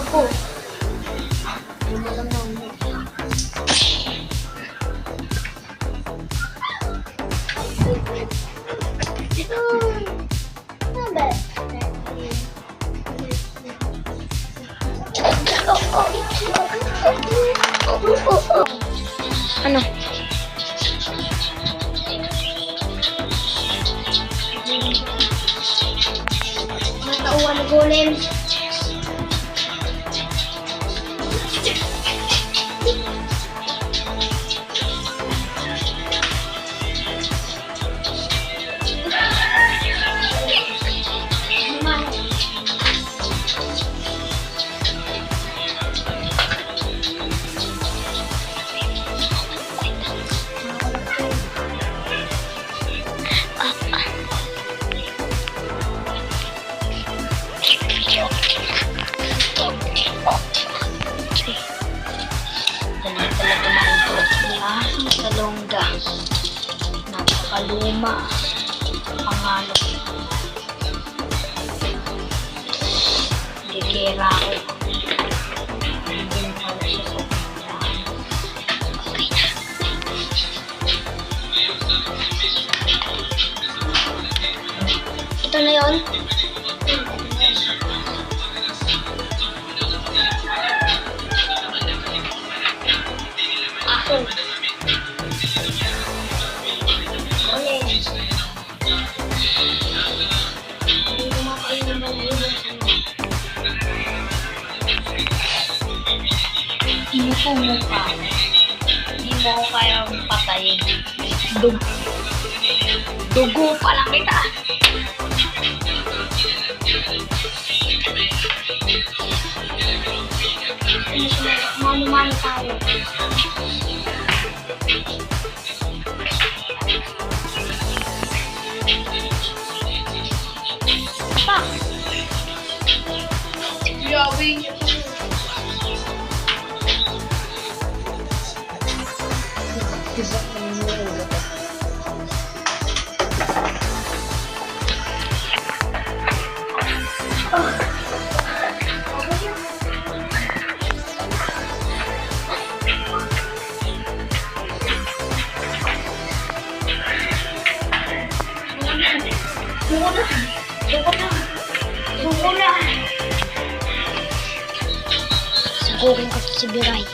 Ako. Magandang mo. Ano? Matauan na golem. Talongga. Napakaluma. Pangalok. Gigera ko. Hindi na pala siya sa okay na. Ito na yun. Ako. Hindi mo ko kayang patayin. Dugo pa lang kita. Mano-mano tayo. Pa! Yawing! Suko na. Sukukin ko si Biray.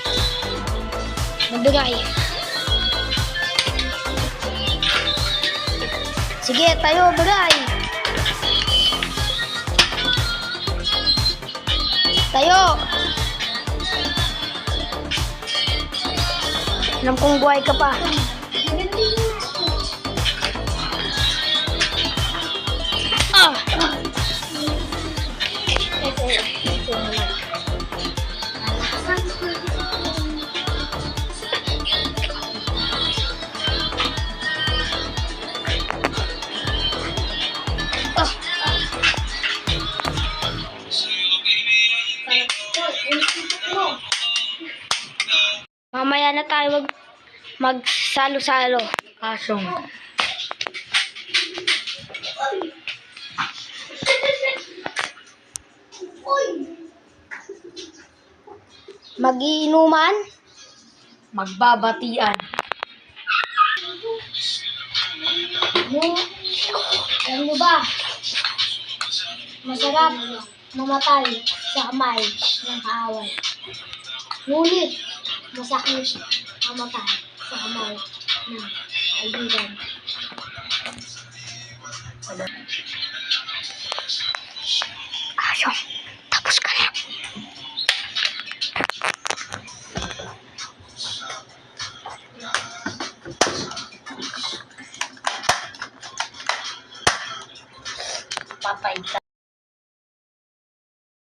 Mabiray. Sige, tayo, Biray. Tayo. Alam kong buhay ka pa. Mamaya na tayo magsalo-salo. Kasong. Magiinuman? Magbabatian. Alam mo ba? Masarap mamatay sa kamay ng kaaway. Ngunit, masakit mamatay sa kamay ng kaibigan.